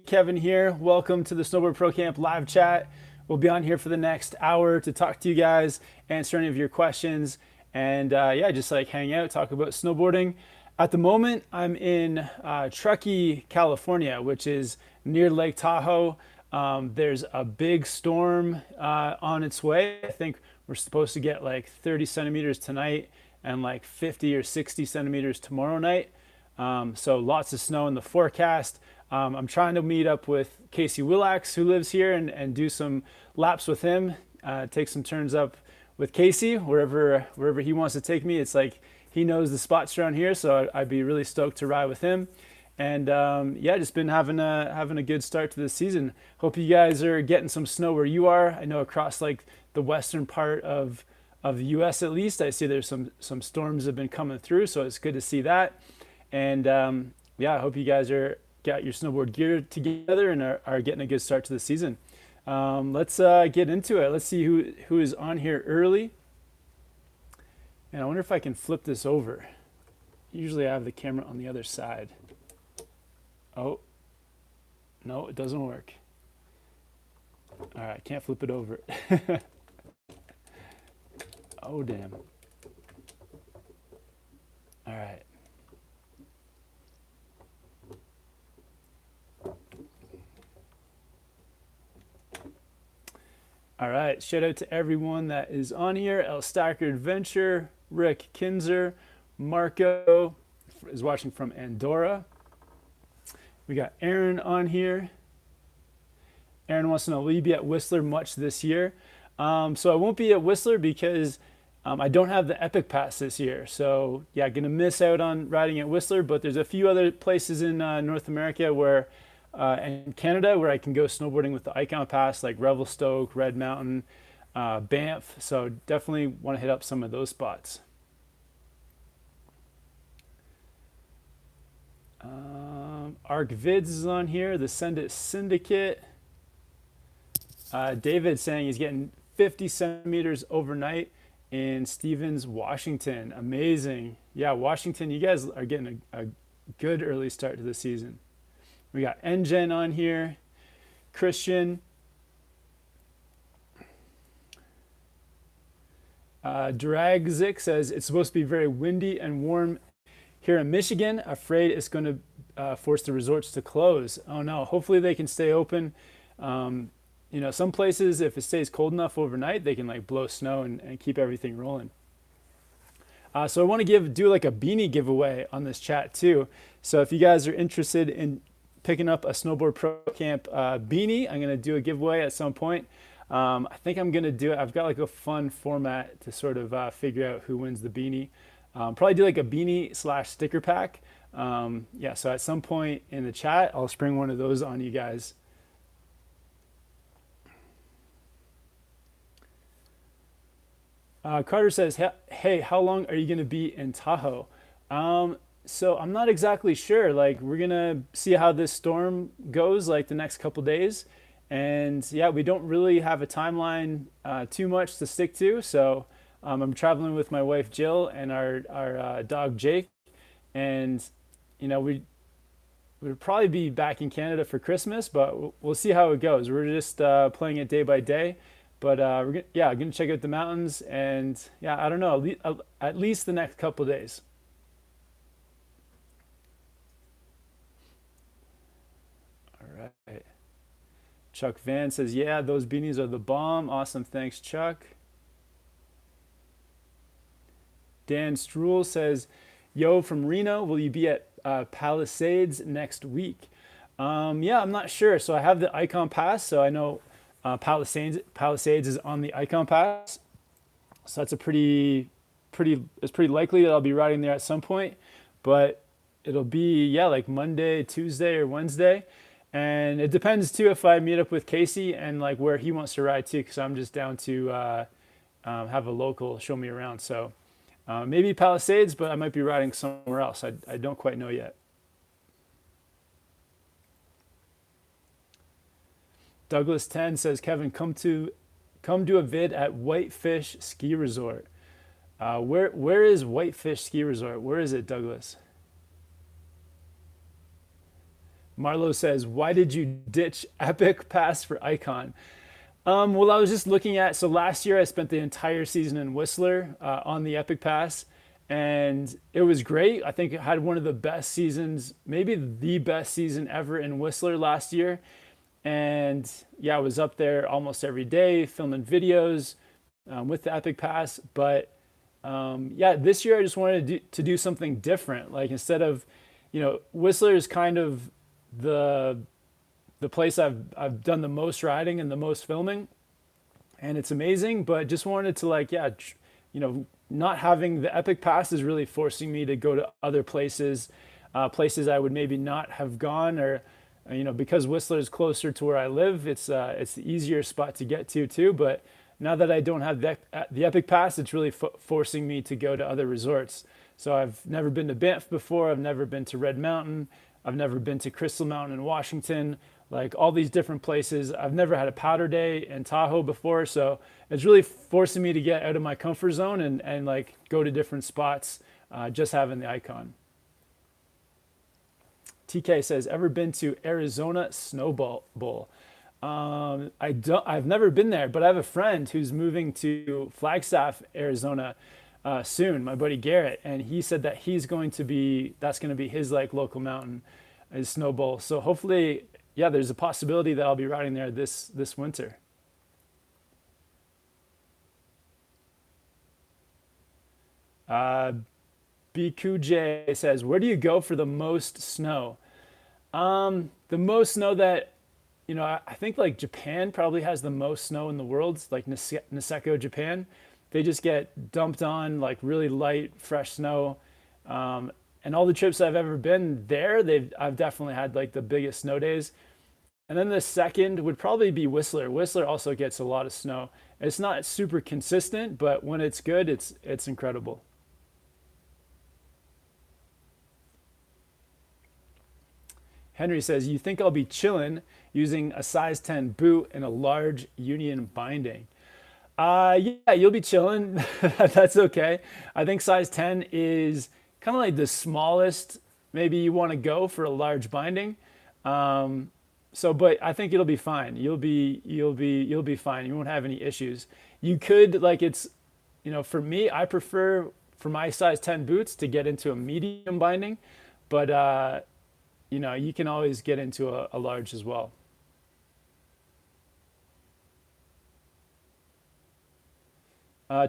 Kevin here. Welcome to the Snowboard Pro Camp live chat. We'll be on here for the next hour to talk to you guys, answer any of your questions, and yeah, just like hang out, talk about snowboarding. At the moment, I'm in Truckee, California, which is near Lake Tahoe. There's a big storm on its way. I think we're supposed to get like 30 centimeters tonight and like 50 or 60 centimeters tomorrow night. So lots of snow in the forecast. I'm trying to meet up with Casey Willax, who lives here, and do some laps with him. Take some turns up with Casey wherever he wants to take me. It's like he knows the spots around here, so I'd be really stoked to ride with him. And yeah, just been having a good start to the season. Hope you guys are getting some snow where you are. I know across like the western part of the U.S. at least, I see there's some storms have been coming through, so it's good to see that. And yeah, I hope you guys got your snowboard gear together and are getting a good start to the season. Let's get into it. Let's see who is on here early. And I wonder if I can flip this over. Usually I have the camera on the other side. Oh, no, it doesn't work. All right, can't flip it over. Oh, damn. All right. All right, shout out to everyone that is on here. El Stacker Adventure, Rick Kinzer, Marco is watching from Andorra. We got Aaron on here. Aaron wants to know, will you be at Whistler much this year? So I won't be at Whistler because I don't have the Epic Pass this year. So yeah, gonna miss out on riding at Whistler, but there's a few other places in North America where and Canada where I can go snowboarding with the Icon Pass, like Revelstoke, Red Mountain, Banff. So definitely want to hit up some of those spots. Arc Vids is on here. The Send It Syndicate. David saying he's getting 50 centimeters overnight in Stevens, Washington. Amazing. Yeah, Washington, you guys are getting a good early start to the season. We got Engen on here, Christian. Dragzik says it's supposed to be very windy and warm here in Michigan. Afraid it's going to force the resorts to close. Oh no, hopefully they can stay open. You know, some places, if it stays cold enough overnight, they can like blow snow and keep everything rolling. So I want to do like a beanie giveaway on this chat too. So if you guys are interested in picking up a Snowboard Pro Camp beanie, I'm going to do a giveaway at some point. I think I'm going to do it. I've got like a fun format to sort of figure out who wins the beanie. Probably do like a beanie / sticker pack. Yeah, so at some point in the chat, I'll spring one of those on you guys. Carter says, hey, how long are you going to be in Tahoe? So I'm not exactly sure. Like, we're going to see how this storm goes like the next couple days. And yeah, we don't really have a timeline too much to stick to. So I'm traveling with my wife, Jill, and our dog, Jake. And, you know, we'd probably be back in Canada for Christmas, but we'll see how it goes. We're just playing it day by day. But we're going to check out the mountains, and yeah, I don't know, at least the next couple of days. All right. Chuck Van says, yeah, those beanies are the bomb. Awesome. Thanks, Chuck. Dan Struhl says, yo, from Reno, will you be at Palisades next week? Yeah, I'm not sure. So I have the Icon Pass, so I know Palisades is on the Icon Pass, so that's it's pretty likely that I'll be riding there at some point, but it'll be, yeah, like Monday, Tuesday, or Wednesday, and it depends too if I meet up with Casey and like where he wants to ride too, because I'm just down to have a local show me around. So maybe Palisades, but I might be riding somewhere else. I don't quite know yet. Douglas 10 says, Kevin, come do a vid at Whitefish Ski Resort. Where is Whitefish Ski Resort? Where is it, Douglas? Marlo says, why did you ditch Epic Pass for Icon? Well, I was just looking at, so last year I spent the entire season in Whistler on the Epic Pass, and it was great. I think it had one of the best seasons, maybe the best season ever in Whistler last year. And yeah, I was up there almost every day filming videos with the Epic Pass. But yeah, this year I just wanted to do something different. Like instead of, Whistler is kind of the the place I've done the most riding and the most filming, and it's amazing. But just wanted to like, yeah, not having the Epic Pass is really forcing me to go to other places, places I would maybe not have gone, or because Whistler is closer to where I live, it's the easier spot to get to too. But now that I don't have the Epic Pass, it's really forcing me to go to other resorts. So I've never been to Banff before. I've never been to Red Mountain. I've never been to Crystal Mountain in Washington. Like all these different places. I've never had a powder day in Tahoe before. So it's really forcing me to get out of my comfort zone and like go to different spots, just having the icon. TK says, ever been to Arizona Snowball Bowl? I've never been there, but I have a friend who's moving to Flagstaff, Arizona, soon. My buddy Garrett, and he said that that's going to be his like local mountain, is Snowball. So hopefully, yeah, there's a possibility that I'll be riding there this winter. Uh, BQJ says, where do you go for the most snow? The most snow that, I think like Japan probably has the most snow in the world, like Niseko, Japan. They just get dumped on like really light, fresh snow. And all the trips I've ever been there, I've definitely had like the biggest snow days. And then the second would probably be Whistler. Whistler also gets a lot of snow. It's not super consistent, but when it's good, it's incredible. Henry says, you think I'll be chillin' using a size 10 boot and a large union binding? Yeah, you'll be chilling. That's okay. I think size 10 is kind of like the smallest maybe you want to go for a large binding. But I think it'll be fine. You'll be fine. You won't have any issues. You could like for me, I prefer for my size 10 boots to get into a medium binding, but you can always get into a large as well.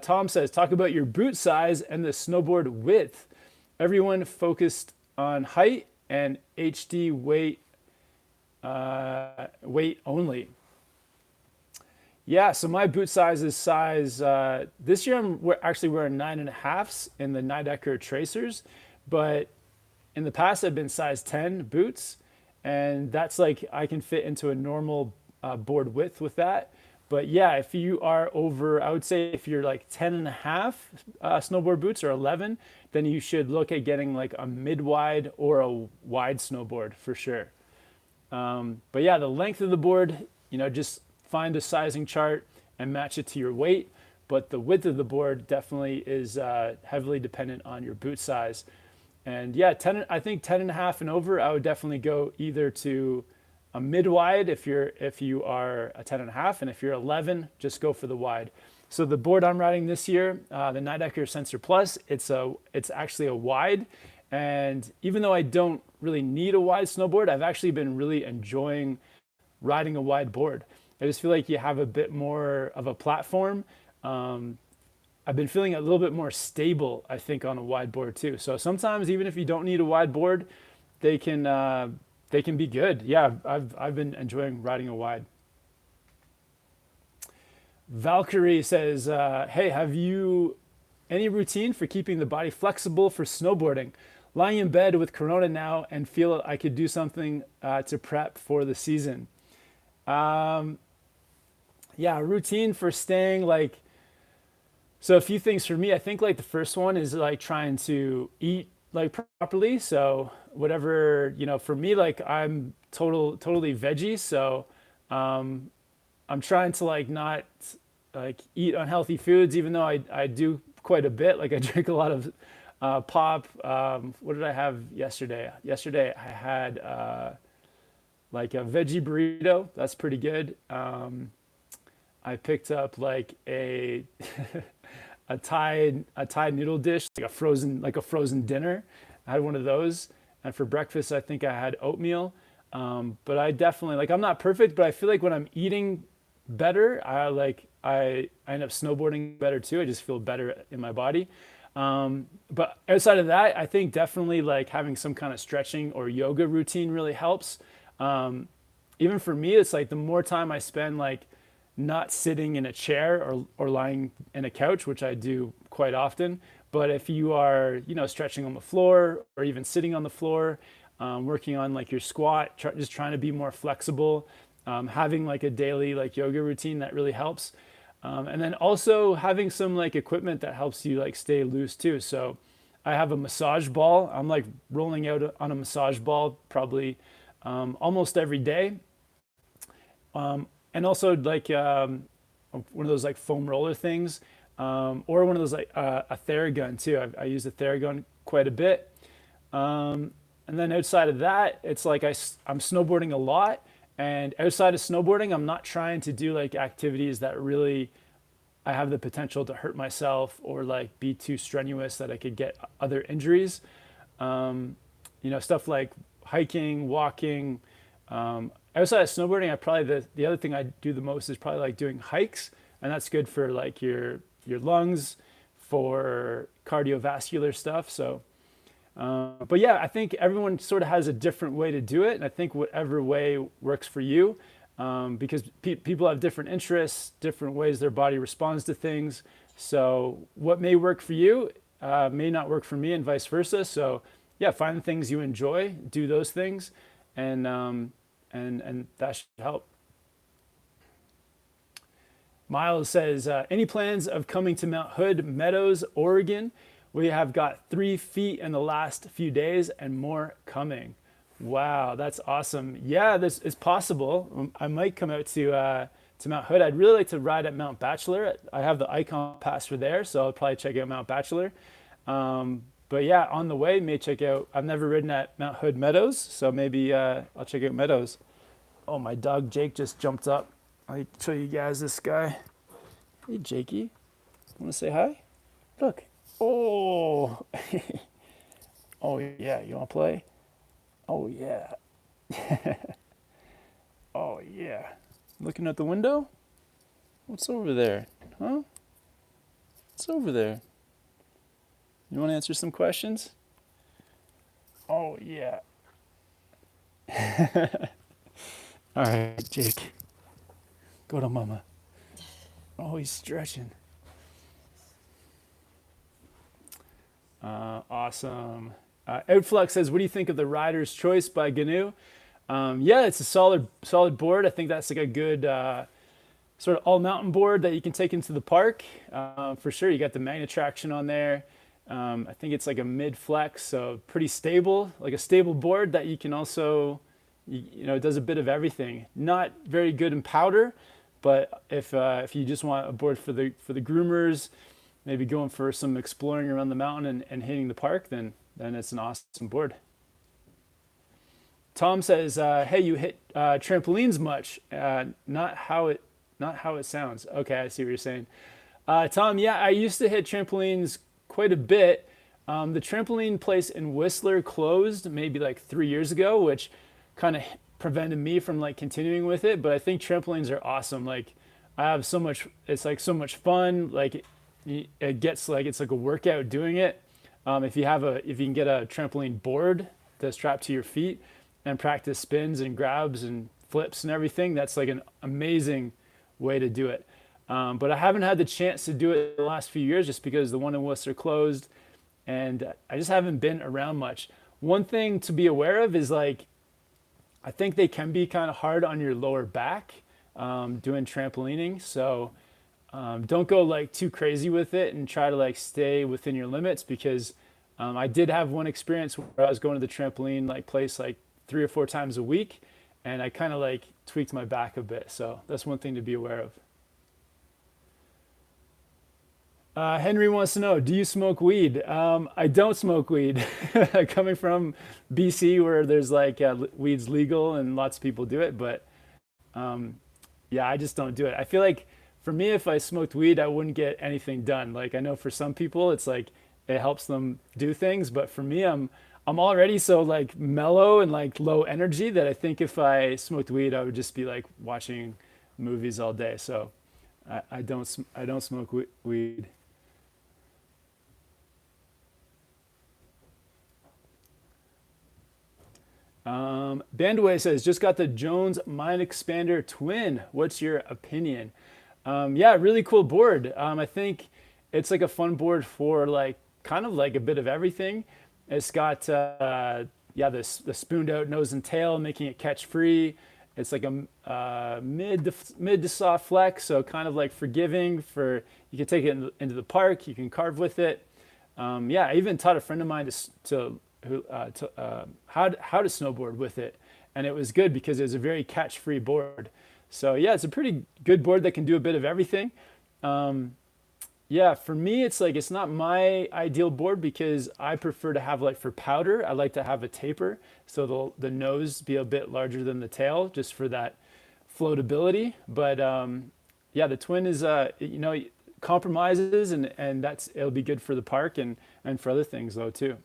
Tom says, talk about your boot size and the snowboard width. Everyone focused on height and HD weight only. Yeah, so my boot size is this year we're actually wearing 9.5s in the Nidecker Tracers, but in the past I've been size 10 boots, and that's like I can fit into a normal board width with that. But yeah, if you are over, I would say if you're like 10 and a half snowboard boots or 11, then you should look at getting like a mid-wide or a wide snowboard for sure. But yeah, the length of the board, just find a sizing chart and match it to your weight. But the width of the board definitely is heavily dependent on your boot size. And yeah, I think 10 and a half and over, I would definitely go either to a mid-wide if you are a 10 and a half, and if you're 11, just go for the wide. So the board I'm riding this year, the Nidecker Sensor Plus, it's actually a wide, and even though I don't really need a wide snowboard, I've actually been really enjoying riding a wide board. I just feel like you have a bit more of a platform. I've been feeling a little bit more stable, I think, on a wide board too. So sometimes even if you don't need a wide board, they can be good. Yeah, I've been enjoying riding a wide. Valkyrie says, hey, have you any routine for keeping the body flexible for snowboarding? Lying in bed with Corona now and feel I could do something to prep for the season. Yeah, routine for staying like, so a few things for me. I think like the first one is like trying to eat like properly. So whatever, for me, like I'm totally veggie. So I'm trying to like not like eat unhealthy foods, even though I do quite a bit. Like I drink a lot of pop. What did I have yesterday? Yesterday I had like a veggie burrito. That's pretty good. I picked up like a a Thai noodle dish, like a frozen dinner. I had one of those, and for breakfast, I think I had oatmeal. But I definitely like I'm not perfect, but I feel like when I'm eating better, I end up snowboarding better too. I just feel better in my body. But outside of that, I think definitely like having some kind of stretching or yoga routine really helps. Even for me, it's like the more time I spend like not sitting in a chair or lying in a couch, which I do quite often. But if you are, stretching on the floor or even sitting on the floor, working on like your squat, just trying to be more flexible, having like a daily like yoga routine that really helps. And then also having some like equipment that helps you like stay loose too. So I have a massage ball. I'm like rolling out on a massage ball probably almost every day. And also like one of those like foam roller things, or one of those like a Theragun too. I use a Theragun quite a bit. And then outside of that, it's like I'm snowboarding a lot. And outside of snowboarding, I'm not trying to do like activities that really I have the potential to hurt myself or like be too strenuous that I could get other injuries. Stuff like hiking, walking. Outside of snowboarding, I probably the other thing I do the most is probably like doing hikes, and that's good for like your lungs, for cardiovascular stuff. So, but yeah, I think everyone sort of has a different way to do it, and I think whatever way works for you, because people have different interests, different ways their body responds to things. So what may work for you may not work for me, and vice versa. So yeah, find the things you enjoy, do those things, and that should help. Miles says, any plans of coming to Mount Hood Meadows, Oregon? We have got 3 feet in the last few days and more coming. Wow, that's awesome. Yeah, this is possible. I might come out to Mount Hood. I'd really like to ride at Mount Bachelor. I have the Icon Pass for there, so I'll probably check out Mount Bachelor. But yeah, on the way, may check out. I've never ridden at Mount Hood Meadows, so maybe I'll check out Meadows. Oh, my dog Jake just jumped up. I'll show you guys this guy. Hey, Jakey. Want to say hi? Look. Oh. Oh, yeah. You want to play? Oh, yeah. Oh, yeah. Looking out the window? What's over there? Huh? What's over there? You want to answer some questions? Oh, yeah. All right, Jake. Go to mama. Oh, he's stretching. Awesome. Outflux says, what do you think of the Rider's Choice by GNU? Yeah, it's a solid board. I think that's like a good sort of all mountain board that you can take into the park. For sure, you got the magnet traction on there. I think it's like a mid flex, so pretty stable, like a stable board that you can also, it does a bit of everything. Not very good in powder, but if you just want a board for the groomers, maybe going for some exploring around the mountain and hitting the park, then it's an awesome board. Tom says, "Hey, you hit trampolines much? Not how it sounds." Okay, I see what you're saying. Tom, yeah, I used to hit trampolines quite a bit. The trampoline place in Whistler closed maybe like 3 years ago, which kind of prevented me from like continuing with it. But I think trampolines are awesome. Like I have so much, it's like so much fun. Like it gets like, it's like a workout doing it. If you can get a trampoline board to strap to your feet and practice spins and grabs and flips and everything, that's like an amazing way to do it. But I haven't had the chance to do it in the last few years just because the one in Worcester closed and I just haven't been around much. One thing to be aware of is like, I think they can be kind of hard on your lower back doing trampolining. So don't go like too crazy with it and try to like stay within your limits because I did have one experience where I was going to the trampoline like place like 3 or 4 times a week and I kind of like tweaked my back a bit. So that's one thing to be aware of. Henry wants to know, do you smoke weed? I don't smoke weed. Coming from BC where there's like weed's legal and lots of people do it, but yeah, I just don't do it. I feel like for me, if I smoked weed, I wouldn't get anything done. Like I know for some people, it's like it helps them do things, but for me, I'm already so like mellow and like low energy that I think if I smoked weed, I would just be like watching movies all day. So I don't smoke weed. Bandway says, just got the Jones Mind Expander Twin. What's your opinion? Yeah, really cool board. I think it's like a fun board for like kind of like a bit of everything. It's got yeah, the spooned out nose and tail, making it catch free. It's like a mid to soft flex, so kind of like forgiving. For you can take it into the park, you can carve with it. Yeah, I even taught a friend of mine how to snowboard with it, and it was good because it was a very catch-free board. So yeah, it's a pretty good board that can do a bit of everything. Yeah, for me, it's like it's not my ideal board because I prefer to have like for powder, I like to have a taper, so the nose be a bit larger than the tail, just for that floatability. But yeah, the twin is you know, compromises, and that's it'll be good for the park and for other things though too.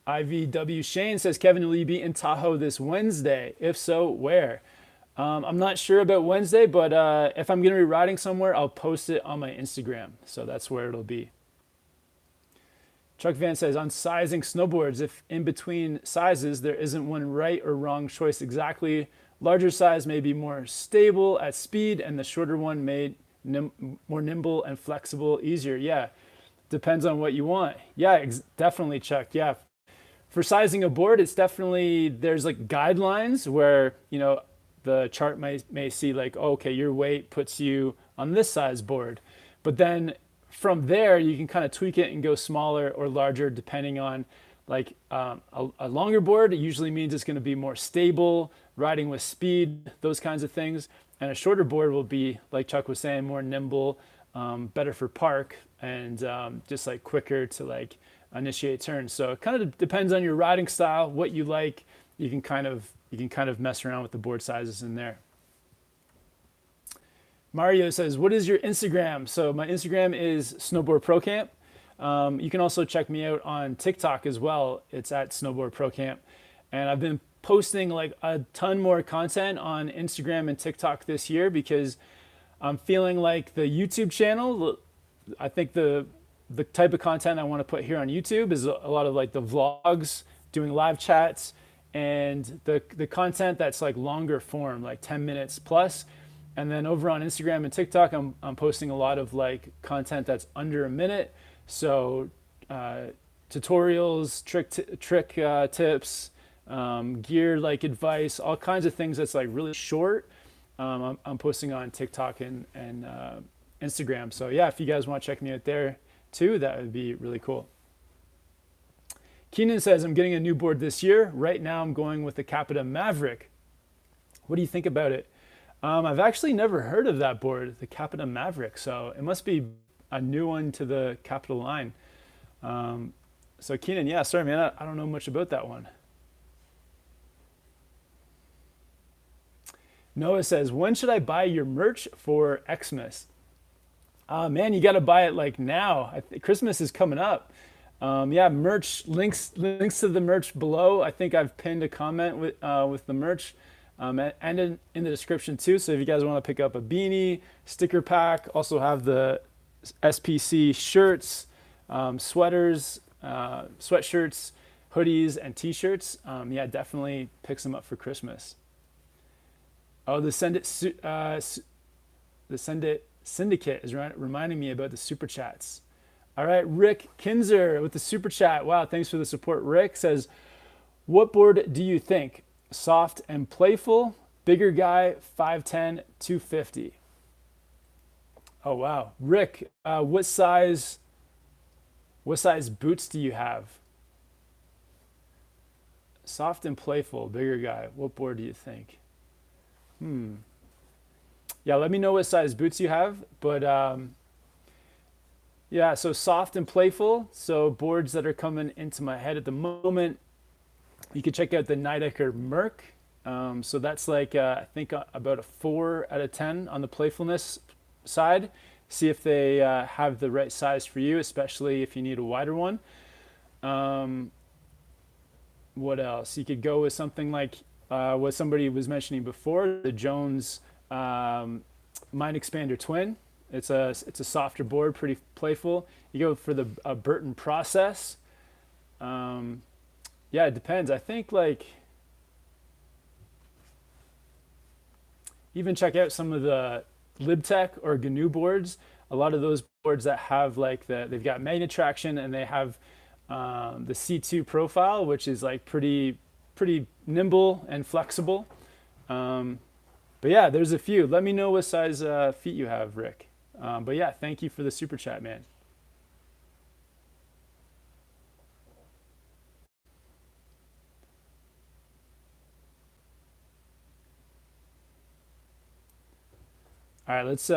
IVW Shane says, Kevin, will you be in Tahoe this Wednesday? If so, where? I'm not sure about Wednesday, but if I'm going to be riding somewhere, I'll post it on my Instagram. So that's where it'll be. Chuck Van says, on sizing snowboards, if in between sizes there isn't one right or wrong choice exactly, larger size may be more stable at speed, and the shorter one made more nimble and flexible, easier. Yeah, depends on what you want. Yeah, definitely, Chuck. Yeah, for sizing a board, it's definitely, there's like guidelines where, you know, the chart may see like, oh, okay, your weight puts you on this size board. But then from there, you can kind of tweak it and go smaller or larger depending on like a longer board. It usually means it's going to be more stable, riding with speed, those kinds of things. And a shorter board will be, like Chuck was saying, more nimble, better for park, and just like quicker to like initiate turns. So it kind of depends on your riding style, what you like. You can kind of mess around with the board sizes in there. Mario says, what is your Instagram? So my Instagram is Snowboard Pro Camp. You can also check me out on TikTok as well. It's at Snowboard Pro Camp. And I've been posting like a ton more content on Instagram and TikTok this year because I'm feeling like the YouTube channel, I think the type of content I want to put here on YouTube is a lot of like the vlogs, doing live chats, and the content that's like longer form, like 10 minutes plus. And then over on Instagram and TikTok, I'm posting a lot of like content that's under a minute. So tutorials, trick tips, gear like advice, all kinds of things that's like really short. I'm posting on TikTok and Instagram. So yeah, if you guys want to check me out there too, that would be really cool. Keenan says, I'm getting a new board this year. Right now I'm going with the Capita Maverick. What do you think about it? I've actually never heard of that board, the Capita Maverick. So it must be a new one to the Capita line. So Keenan, yeah, sorry man, I don't know much about that one. Noah says, when should I buy your merch for Xmas? Man, you got to buy it like now. Christmas is coming up. Yeah, merch links to the merch below. I think I've pinned a comment with the merch, and in the description too. So if you guys want to pick up a beanie, sticker pack, also have the SPC shirts, sweaters, sweatshirts, hoodies, and t-shirts. Yeah, definitely pick some up for Christmas. Oh, the Send It Syndicate is reminding me about the super chats. All right, Rick Kinzer with the super chat. Wow, thanks for the support. Rick says, what board do you think? Soft and playful, bigger guy, 5'10", 250. Oh, wow. Rick, what size boots do you have? Soft and playful, bigger guy. What board do you think? Yeah, let me know what size boots you have. But yeah, so soft and playful. So boards that are coming into my head at the moment. You can check out the Nidecker Merc. So that's like, I think about a 4 out of 10 on the playfulness side. See if they have the right size for you, especially if you need a wider one. What else? You could go with something like what somebody was mentioning before, the Jones Mind Expander Twin. It's a softer board, pretty playful. You go for the Burton Process. Yeah, it depends. I think like even check out some of the LibTech or GNU boards. A lot of those boards that have like they've got magnet traction and they have the C2 profile, which is like pretty nimble and flexible. But yeah, there's a few. Let me know what size feet you have, Rick. But yeah, thank you for the super chat, man. All right, let's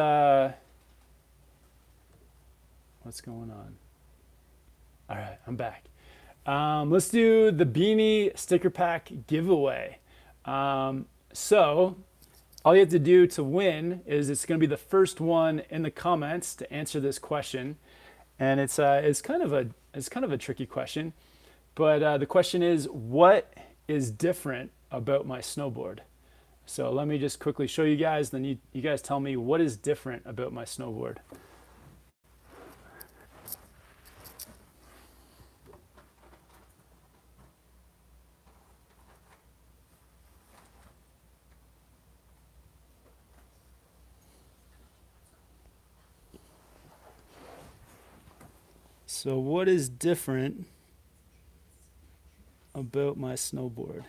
what's going on? All right, I'm back. Let's do the beanie sticker pack giveaway. So all you have to do to win is it's going to be the first one in the comments to answer this question, and it's kind of a tricky question, but the question is, what is different about my snowboard? So let me just quickly show you guys, then you guys tell me what is different about my snowboard. So what is different about my snowboard?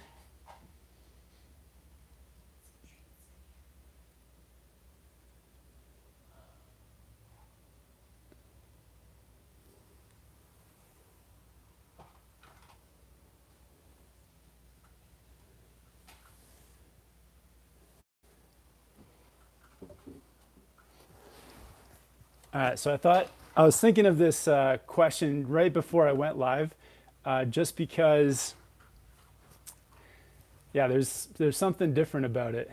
All right, so I was thinking of this question right before I went live, just because, yeah, there's something different about it.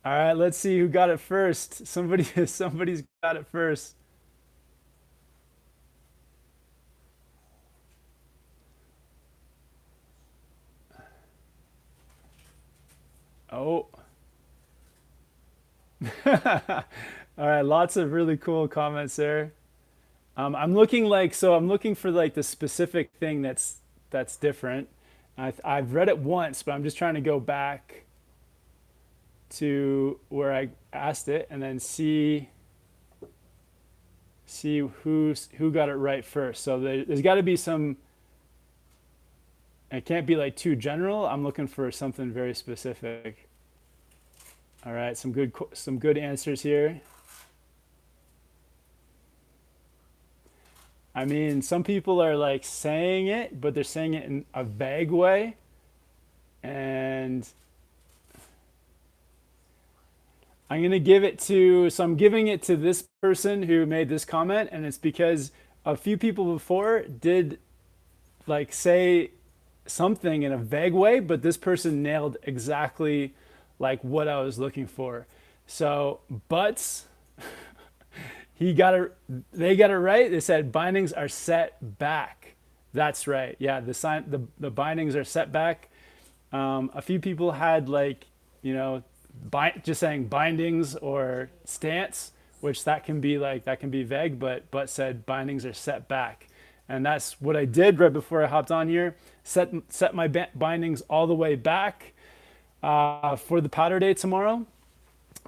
All right, let's see who got it first. Somebody's got it first. Oh. All right, lots of really cool comments there. I'm looking I'm looking for like the specific thing that's different. I've read it once, but I'm just trying to go back to where I asked it and then see who got it right first. So there's got to be some. It can't be like too general. I'm looking for something very specific. All right, some good answers here. I mean, some people are like saying it, but they're saying it in a vague way. And I'm giving it to this person who made this comment, and it's because a few people before did like say something in a vague way, but this person nailed exactly like what I was looking for. So, butts, they got it right. They said bindings are set back. That's right. Yeah, the bindings are set back. A few people had like, just saying bindings or stance, which that can be vague, but said bindings are set back. And that's what I did right before I hopped on here. Set my bindings all the way back for the powder day tomorrow.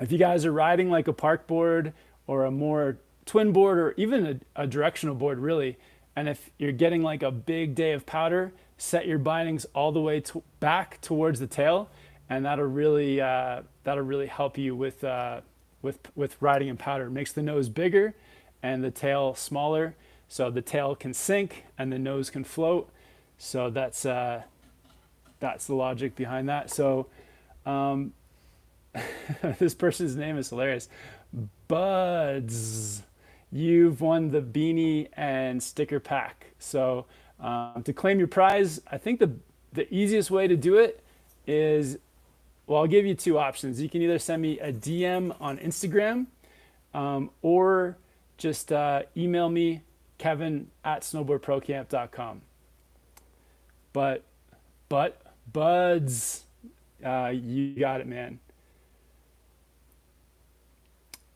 If you guys are riding like a park board or a more twin board or even a directional board really, and if you're getting like a big day of powder, set your bindings all the way back towards the tail, and that'll really help you with riding in powder. It makes the nose bigger and the tail smaller, so the tail can sink and the nose can float. So that's the logic behind that. So Um, this person's name is hilarious. Buds, you've won the beanie and sticker pack. So to claim your prize, I think the easiest way to do it is, well, I'll give you two options. You can either send me a DM on Instagram, or just email me, Kevin at snowboardprocamp.com. But, buds, you got it, man.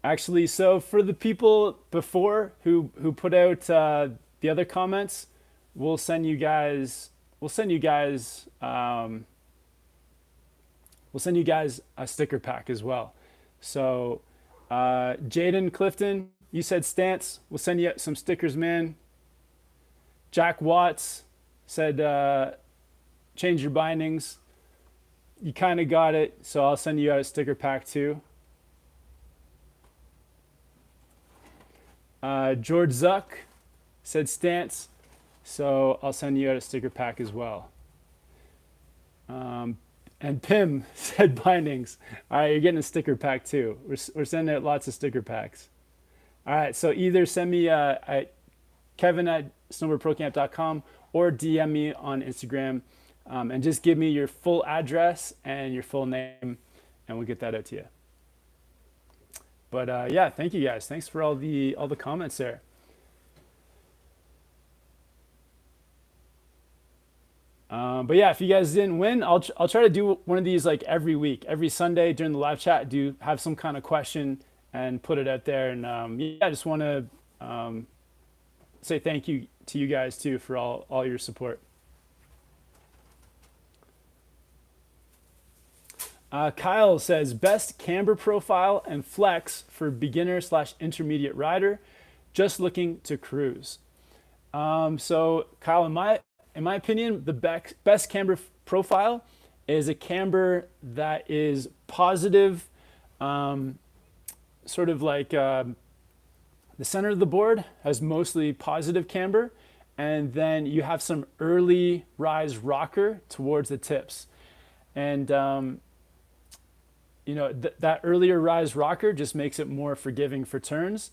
Actually, so for the people before who put out the other comments, we'll send you guys we'll send you guys we'll send you guys a sticker pack as well. So Jaden Clifton, you said stance. We'll send you some stickers, man. Jack Watts said change your bindings. You kind of got it, so I'll send you out a sticker pack too. George Zuck said stance, so I'll send you out a sticker pack as well. And Pim said bindings. All right, you're getting a sticker pack too. We're sending out lots of sticker packs. All right, so either send me at Kevin at snowboardprocamp.com or DM me on Instagram, and just give me your full address and your full name, and we'll get that out to you. But yeah, thank you guys. Thanks for all the comments there. But yeah, if you guys didn't win, I'll try to do one of these like every week, every Sunday during the live chat. Do have some kind of question and put it out there. And yeah, I just want to say thank you to you guys too for all your support. Kyle says best camber profile and flex for beginner/intermediate rider, just looking to cruise. So Kyle, in my opinion, the best camber profile is a camber that is positive, sort of like the center of the board has mostly positive camber, and then you have some early rise rocker towards the tips. And you know, that earlier rise rocker just makes it more forgiving for turns.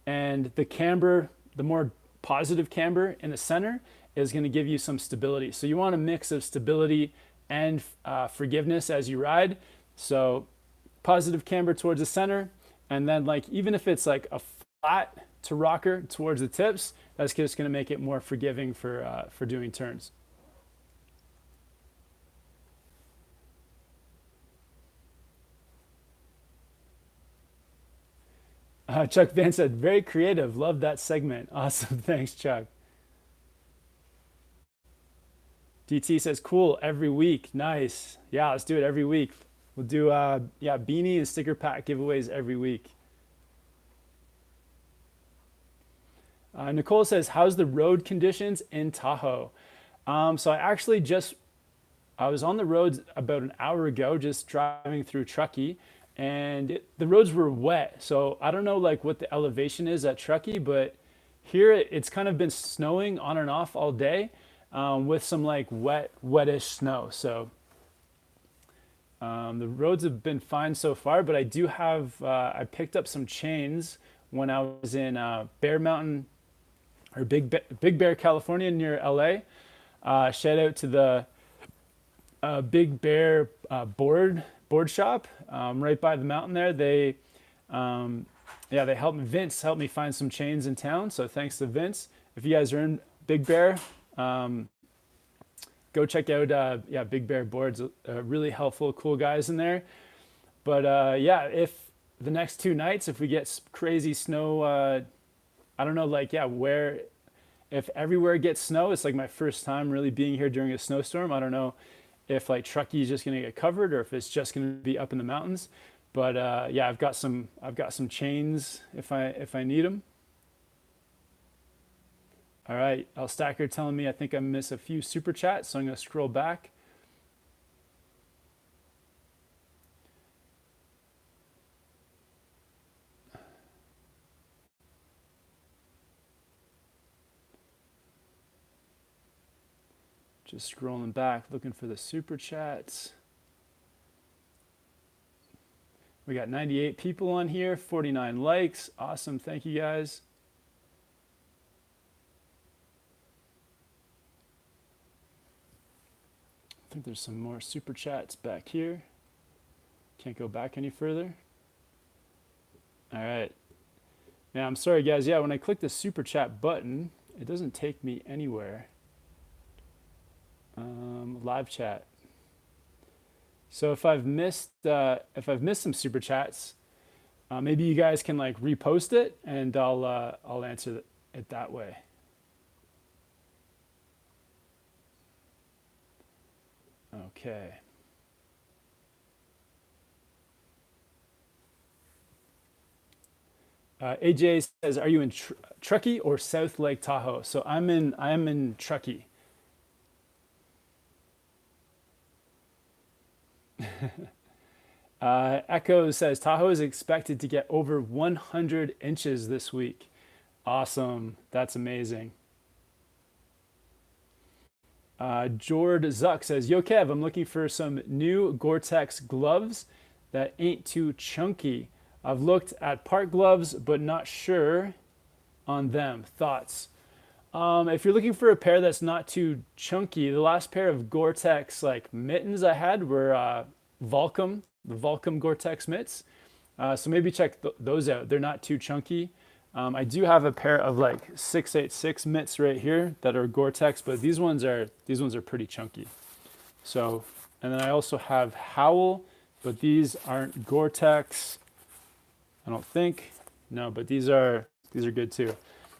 And the camber, the more positive camber in the center is going to give you some stability. So you want a mix of stability and forgiveness as you ride. So positive camber towards the center, and then like even if it's like a flat to rocker towards the tips, that's just going to make it more forgiving for doing turns. Chuck Van said, very creative. Love that segment. Awesome. Thanks, Chuck. DT says, cool, every week. Nice. Yeah, let's do it every week. We'll do yeah, beanie and sticker pack giveaways every week. Nicole says, how's the road conditions in Tahoe? So I was on the roads about an hour ago, just driving through Truckee, and the roads were wet. So I don't know like what the elevation is at Truckee, but here it's kind of been snowing on and off all day, with some like wettish snow. So the roads have been fine so far, but I do have, I picked up some chains when I was in Bear Mountain, or Big Bear, California, near LA. Shout out to the Big Bear board shop right by the mountain there. They yeah, they helped me. Vince helped me find some chains in town, so thanks to Vince. If you guys are in Big Bear, go check out yeah, Big Bear Boards. Really helpful, cool guys in there. But yeah, if the next 2 nights, if we get crazy snow, I don't know, like, yeah, if everywhere gets snow, it's like my first time really being here during a snowstorm. I don't know if like Truckee is just going to get covered or if it's just going to be up in the mountains. But yeah, I've got some chains if I need them. All right, El Stacker telling me I think I missed a few super chats, so I'm going to scroll back. Just scrolling back, looking for the super chats. We got 98 people on here, 49 likes. Awesome. Thank you guys. I think there's some more super chats back here. Can't go back any further. All right. Now, I'm sorry, guys. Yeah, when I click the super chat button, it doesn't take me anywhere. Live chat. So if I've missed some super chats, maybe you guys can like repost it, and I'll answer it that way. Okay. AJ says, "Are you in Truckee or South Lake Tahoe?" So I am in Truckee. Echo says Tahoe is expected to get over 100 inches this week. Awesome. That's amazing. Jord Zuck says, "Yo Kev, I'm looking for some new Gore-Tex gloves that ain't too chunky. I've looked at park gloves, but not sure on them. Thoughts?" If you're looking for a pair that's not too chunky, the last pair of Gore-Tex like mittens I had were Volcom, the Volcom Gore-Tex mitts. So maybe check those out. They're not too chunky. I do have a pair of like 686 mitts right here that are Gore-Tex, but these ones are pretty chunky. So, and then I also have Howl, but these aren't Gore-Tex, I don't think. No, but these are good too.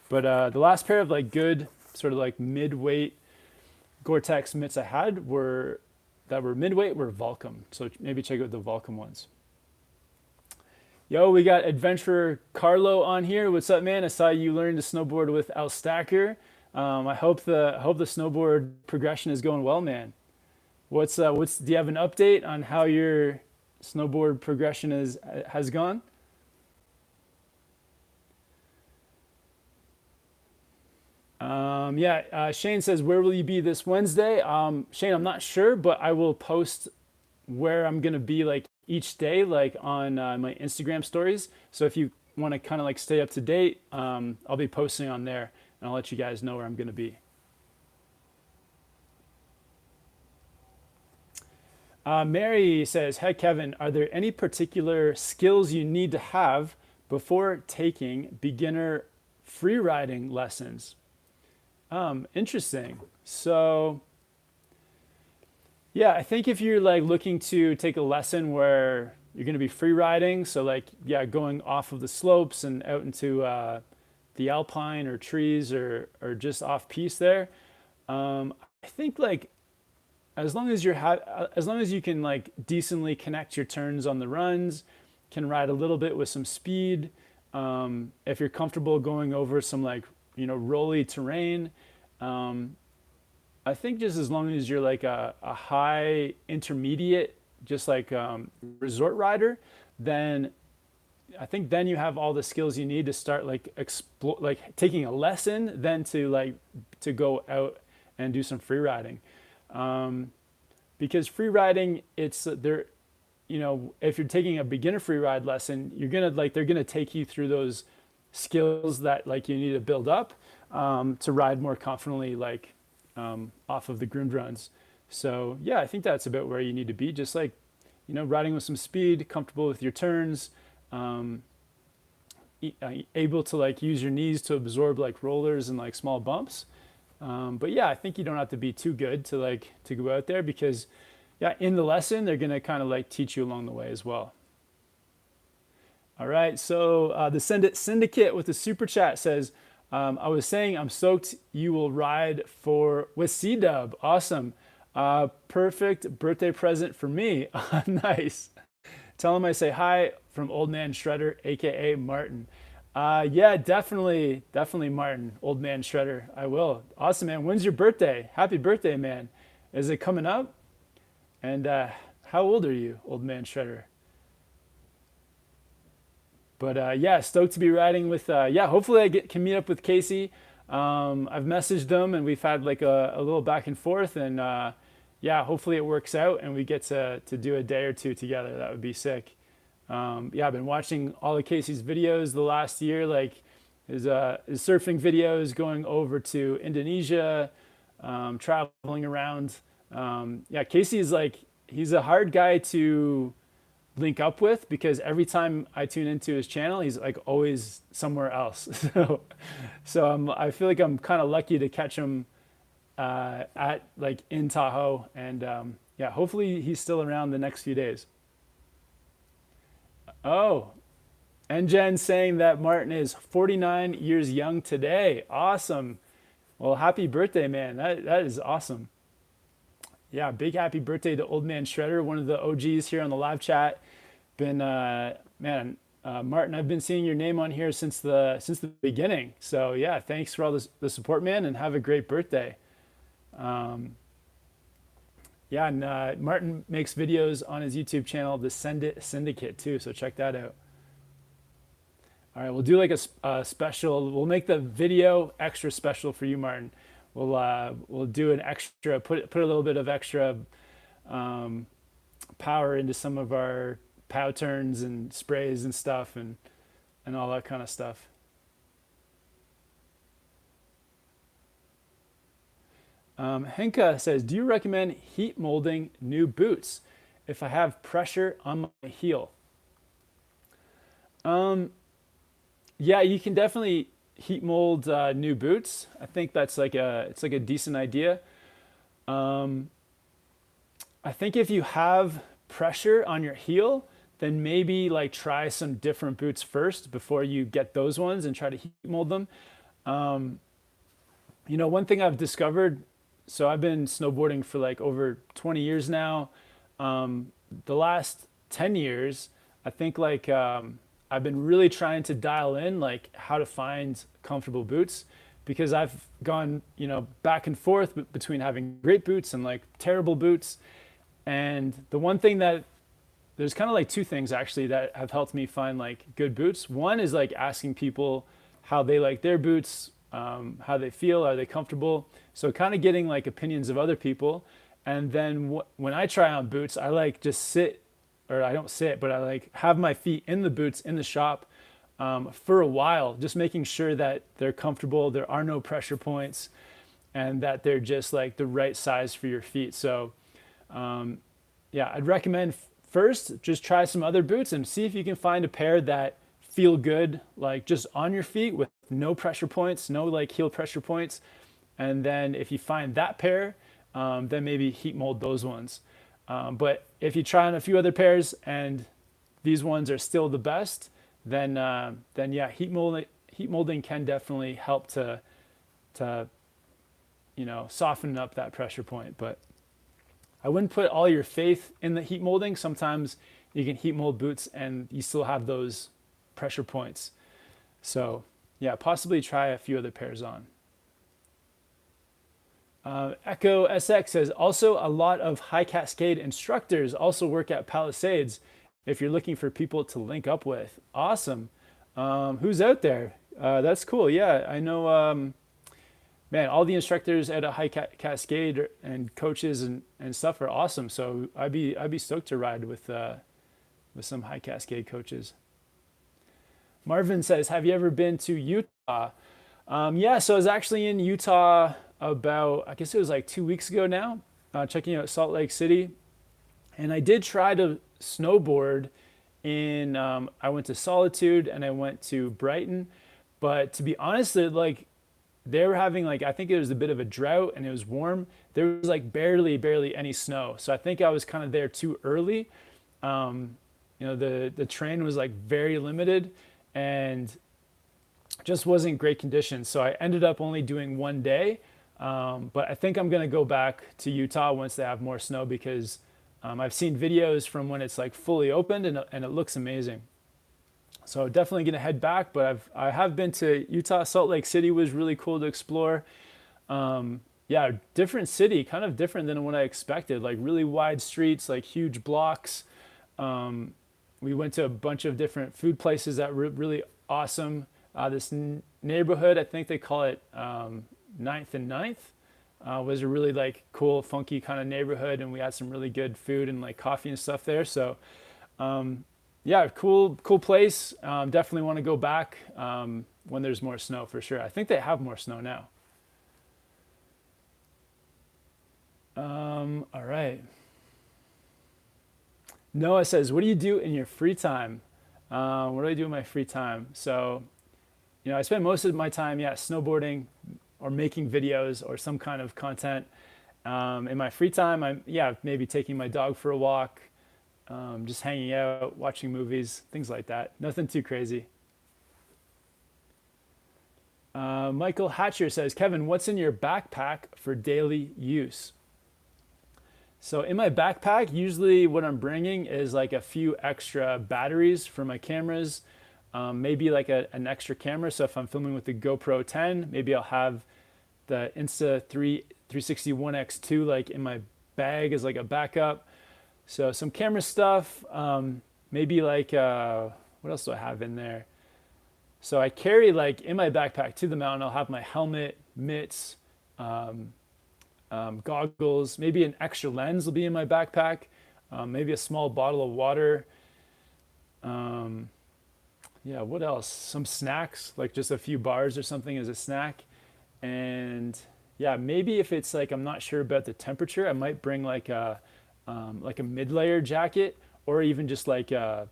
But the last pair of like good sort of like mid-weight Gore-Tex mitts I had that were mid-weight were Volcom. So maybe check out the Volcom ones. Yo, we got Adventurer Carlo on here. What's up, man? I saw you learn to snowboard with Al Stacker. I hope the snowboard progression is going well, man. Do you have an update on how your snowboard progression has gone? Shane says, "Where will you be this Wednesday?" Shane, I'm not sure, but I will post where I'm gonna be like each day, like on my Instagram stories. So if you want to kind of like stay up to date, I'll be posting on there, and I'll let you guys know where I'm gonna be. Mary says, "Hey Kevin, are there any particular skills you need to have before taking beginner freeriding lessons?" Interesting. So yeah, I think if you're like looking to take a lesson where you're going to be free riding, so like, yeah, going off of the slopes and out into the alpine or trees or just off piste there, I think like as long as you can like decently connect your turns on the runs, can ride a little bit with some speed, if you're comfortable going over some like, rolly terrain, I think just as long as you're like a high intermediate, just like resort rider, then I think then you have all the skills you need to start like taking a lesson, then to go out and do some free riding, because free riding, it's there. If you're taking a beginner free ride lesson, they're gonna take you through those skills that like you need to build up to ride more confidently, like off of the groomed runs. So yeah, I think that's about where you need to be, just like riding with some speed, comfortable with your turns, able to like use your knees to absorb like rollers and like small bumps. But yeah, I think you don't have to be too good to go out there, because yeah, in the lesson they're gonna kind of like teach you along the way as well. All right, so the Syndicate with the super chat says, "I was saying I'm stoked you will ride with C-Dub. Awesome. Perfect birthday present for me." Nice. Tell him I say hi from Old Man Shredder, aka Martin. Yeah, definitely Martin, Old Man Shredder. I will. Awesome, man. When's your birthday? Happy birthday, man. Is it coming up? And how old are you, Old Man Shredder? But yeah, stoked to be riding with, hopefully I can meet up with Casey. I've messaged them and we've had like a little back and forth, and hopefully it works out and we get to do a day or two together. That would be sick. Yeah, I've been watching all of Casey's videos the last year, like his surfing videos, going over to Indonesia, traveling around. Yeah, Casey is like, he's a hard guy to link up with because every time I tune into his channel, he's like always somewhere else. I feel like I'm kind of lucky to catch him at like in Tahoe, and yeah, hopefully he's still around the next few days. Oh, and Jen saying that Martin is 49 years young today. Awesome. Well, happy birthday, man. That is awesome. Yeah, big happy birthday to Old Man Shredder, one of the OGs here on the live chat. Been man, Martin, I've been seeing your name on here since the beginning. So yeah, thanks for all the support, man, and have a great birthday. Yeah, and Martin makes videos on his YouTube channel, the Send It Syndicate, too. So check that out. All right, we'll do like a special. We'll make the video extra special for you, Martin. We'll do an extra, put a little bit of extra power into some of our pow turns and sprays and stuff, and all that kind of stuff. Henka says, do you recommend heat molding new boots if I have pressure on my heel? Yeah, you can definitely heat mold new boots. I think that's it's like a decent idea. I think if you have pressure on your heel, then maybe like try some different boots first before you get those ones and try to heat mold them. One thing I've discovered, so I've been snowboarding for like over 20 years now. The last 10 years, I think I've been really trying to dial in like how to find comfortable boots, because I've gone, back and forth between having great boots and like terrible boots. And the one thing that there's kind of like two things actually that have helped me find like good boots. One is like asking people how they like their boots, how they feel, are they comfortable? So kind of getting like opinions of other people. And then when I try on boots, I like just sit, or I don't sit, but I like have my feet in the boots in the shop for a while, just making sure that they're comfortable, there are no pressure points, and that they're just like the right size for your feet. So yeah, I'd recommend first just try some other boots and see if you can find a pair that feel good, like just on your feet with no pressure points, no like heel pressure points. And then if you find that pair, then maybe heat mold those ones. But if you try on a few other pairs and these ones are still the best, then yeah, heat molding can definitely help to soften up that pressure point. But I wouldn't put all your faith in the heat molding. Sometimes you can heat mold boots and you still have those pressure points. So yeah, possibly try a few other pairs on. Echo SX says, also a lot of high cascade instructors also work at Palisades if you're looking for people to link up with. Awesome. Who's out there? That's cool. Yeah, I know, man, all the instructors at a high cascade and coaches and stuff are awesome. So I'd be stoked to ride with some high cascade coaches. Marvin says, have you ever been to Utah? Yeah, so I was actually in Utah about, I guess it was like 2 weeks ago now, checking out Salt Lake City. And I did try to snowboard I went to Solitude and I went to Brighton. But to be honest, they were having I think it was a bit of a drought and it was warm. There was like barely any snow. So I think I was kind of there too early. The terrain was like very limited and just wasn't great conditions. So I ended up only doing one day. But I think I'm going to go back to Utah once they have more snow, because I've seen videos from when it's like fully opened and it looks amazing. So definitely going to head back, but I have been to Utah. Salt Lake City was really cool to explore. Yeah, different city, kind of different than what I expected, like really wide streets, like huge blocks. We went to a bunch of different food places that were really awesome. This neighborhood, I think they call it Ninth and Ninth, was a really like cool, funky kind of neighborhood, and we had some really good food and like coffee and stuff there. So Yeah, cool place. Definitely want to go back when there's more snow for sure. I think they have more snow now. All right. Noah says, "What do you do in your free time?" What do I do in my free time? So, I spend most of my time, yeah, snowboarding or making videos or some kind of content. In my free time, I'm, yeah, maybe taking my dog for a walk, just hanging out, watching movies, things like that. Nothing too crazy. Michael Hatcher says, "Kevin, what's in your backpack for daily use?" So in my backpack, usually what I'm bringing is like a few extra batteries for my cameras, maybe like an extra camera. So if I'm filming with the GoPro 10, maybe I'll have the Insta 360 1X2 like in my bag as like a backup. So some camera stuff, maybe like, what else do I have in there? So I carry like in my backpack to the mountain, I'll have my helmet, mitts, goggles, maybe an extra lens will be in my backpack, maybe a small bottle of water. Yeah, what else? Some snacks, like just a few bars or something as a snack. And yeah, maybe if it's like I'm not sure about the temperature, I might bring like a mid-layer jacket or even just like a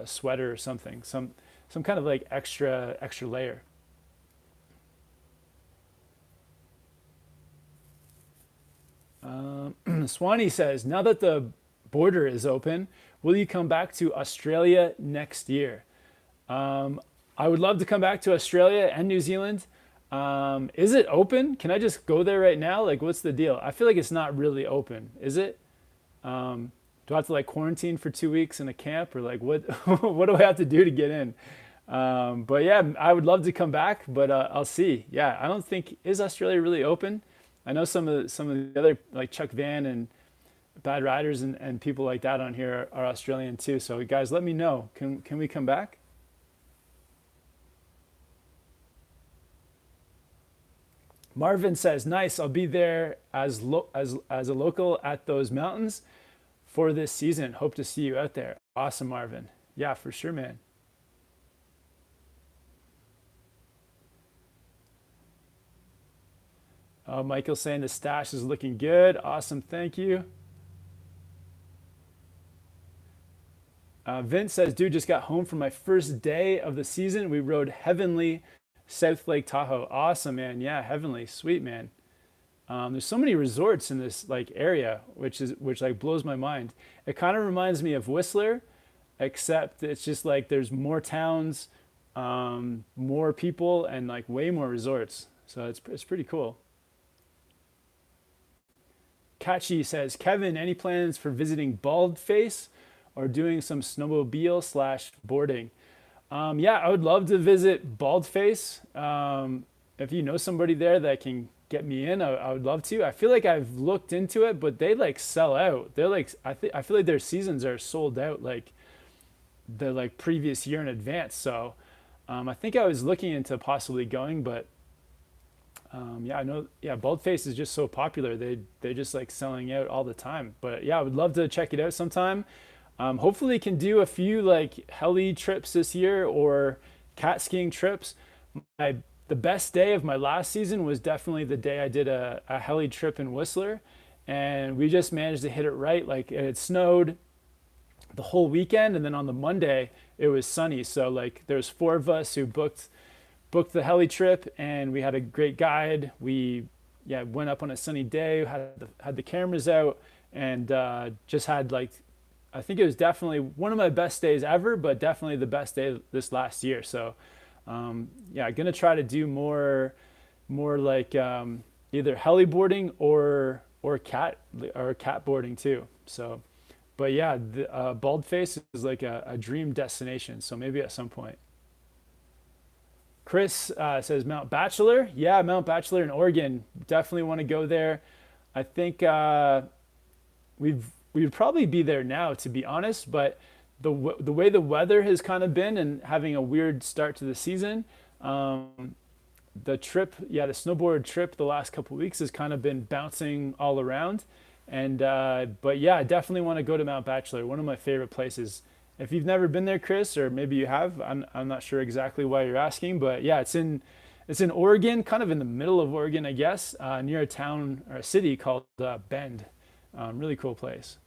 sweater or something, some kind of like extra layer. Swanee says, "Now that the border is open, will you come back to Australia next year?" I would love to come back to Australia and New Zealand. Is it open? Can I just go there right now? Like, what's the deal? I feel like it's not really open. Is it? Do I have to like quarantine for 2 weeks in a camp or like what, what do I have to do to get in? But yeah, I would love to come back, but I'll see. Yeah, I don't think, is Australia really open? I know some of the other like Chuck Van and Bad Riders and people like that on here are Australian too. So guys, let me know. Can we come back? Marvin says, "Nice. I'll be there as a local at those mountains for this season. Hope to see you out there." Awesome, Marvin. Yeah, for sure, man. Michael's saying the stash is looking good. Awesome, thank you. Vince says, "Dude, just got home from my first day of the season. We rode Heavenly South Lake Tahoe." Awesome, man. Yeah, Heavenly, sweet, man. There's so many resorts in this like area, which like blows my mind. It kind of reminds me of Whistler, except it's just like there's more towns, more people, and like way more resorts. So it's pretty cool. Kachi says, "Kevin, any plans for visiting Bald Face or doing some snowmobile slash boarding?" Yeah, I would love to visit Bald Face. If you know somebody there that can get me in, I would love to. I feel like I've looked into it, but they like sell out. They're like, I feel like their seasons are sold out like the like previous year in advance. So I think I was looking into possibly going, but yeah, I know. Yeah, Baldface is just so popular. They're just like selling out all the time. But yeah, I would love to check it out sometime. Hopefully, can do a few like heli trips this year or cat skiing trips. The best day of my last season was definitely the day I did a heli trip in Whistler, and we just managed to hit it right. Like it had snowed the whole weekend, and then on the Monday it was sunny. So like there's four of us who booked the heli trip, and we had a great guide. We yeah went up on a sunny day, had the cameras out, and just had like I think it was definitely one of my best days ever, but definitely the best day this last year. So yeah, gonna try to do more like either heli boarding or cat boarding too. So, but yeah, the Baldface is like a dream destination. So maybe at some point. Chris says Mount Bachelor. Yeah, Mount Bachelor in Oregon. Definitely want to go there. I think we would probably be there now, to be honest. But the way the weather has kind of been and having a weird start to the season, the trip, yeah, the snowboard trip the last couple of weeks has kind of been bouncing all around. And but yeah, I definitely want to go to Mount Bachelor. One of my favorite places If you've never been there, Chris, or maybe you have, I'm not sure exactly why you're asking, but yeah, it's in Oregon, kind of in the middle of Oregon, I guess, near a town or a city called Bend. Really cool place.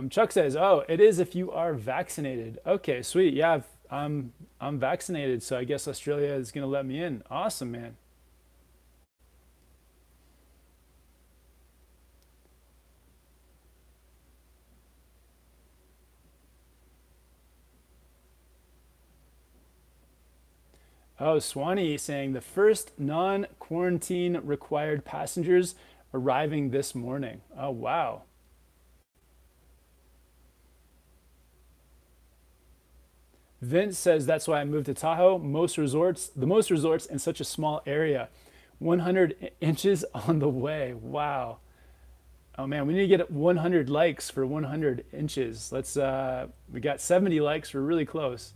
Chuck says, "Oh, it is if you are vaccinated." Okay, sweet. Yeah, I'm vaccinated, so I guess Australia is gonna let me in. Awesome, man. Oh, Swanee saying the first non-quarantine required passengers arriving this morning. Oh, wow. Vince says that's why I moved to Tahoe. The most resorts in such a small area. 100 inches on the way. Wow. Oh man, we need to get 100 likes for 100 inches. We got 70 likes. We're really close.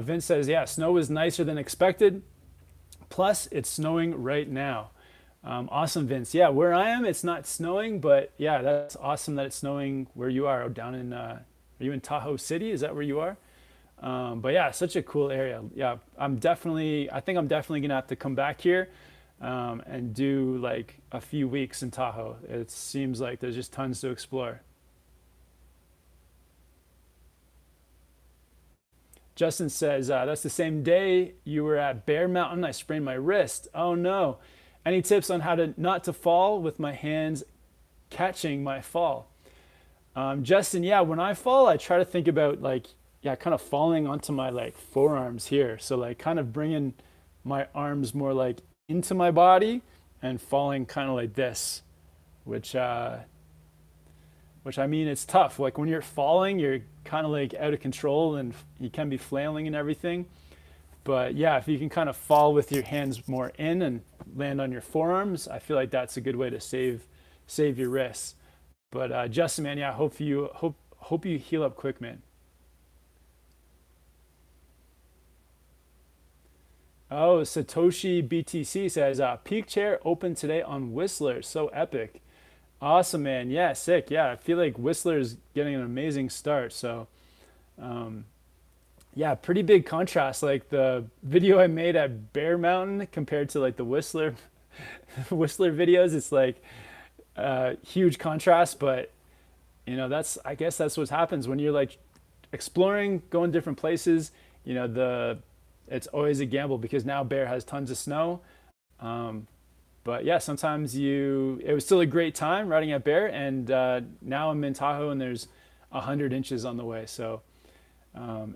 Vince says, yeah, snow is nicer than expected. Plus, it's snowing right now. Awesome, Vince. Yeah, where I am, it's not snowing, but yeah, that's awesome that it's snowing where you are. Down in, are you in Tahoe City? Is that where you are? But yeah, such a cool area. Yeah, I think I'm definitely gonna have to come back here and do like a few weeks in Tahoe. It seems like there's just tons to explore. Justin says, that's the same day you were at Bear Mountain. I sprained my wrist. Oh no. Any tips on how to not to fall with my hands catching my fall? Justin, yeah, when I fall, I try to think about like, yeah, kind of falling onto my like forearms here. So like kind of bringing my arms more like into my body and falling kind of like this, which which I mean, it's tough. Like when you're falling, you're kind of like out of control and you can be flailing and everything. But yeah, if you can kind of fall with your hands more in and land on your forearms, I feel like that's a good way to save your wrists. But Justin, man, yeah, hope you heal up quick, man. Oh, Satoshi BTC says, peak chair open today on Whistler. So epic. Awesome, man. Yeah, sick. Yeah, I feel like Whistler's getting an amazing start. So, yeah, pretty big contrast. Like the video I made at Bear Mountain compared to like the Whistler Whistler videos, it's like huge contrast. But that's I guess that's what happens when you're like exploring, going different places. The it's always a gamble because now Bear has tons of snow. Um, but yeah, sometimes it was still a great time riding at Bear, and now I'm in Tahoe and there's 100 inches on the way. So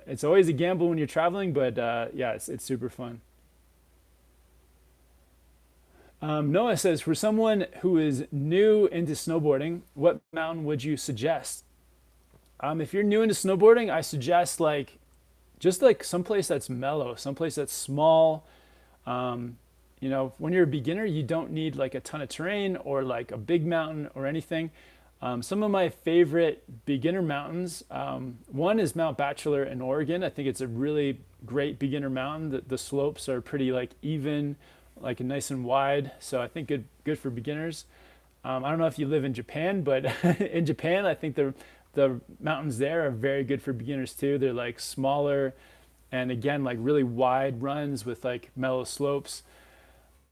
it's always a gamble when you're traveling, but yeah, it's super fun. Noah says, for someone who is new into snowboarding, what mountain would you suggest? If you're new into snowboarding, I suggest like just like someplace that's mellow, someplace that's small. When you're a beginner, you don't need like a ton of terrain or like a big mountain or anything. Some of my favorite beginner mountains, one is Mount Bachelor in Oregon. I think it's a really great beginner mountain. The slopes are pretty like even, like nice and wide. So I think good for beginners. I don't know if you live in Japan, but in Japan, I think the mountains there are very good for beginners too. They're like smaller and again, like really wide runs with like mellow slopes.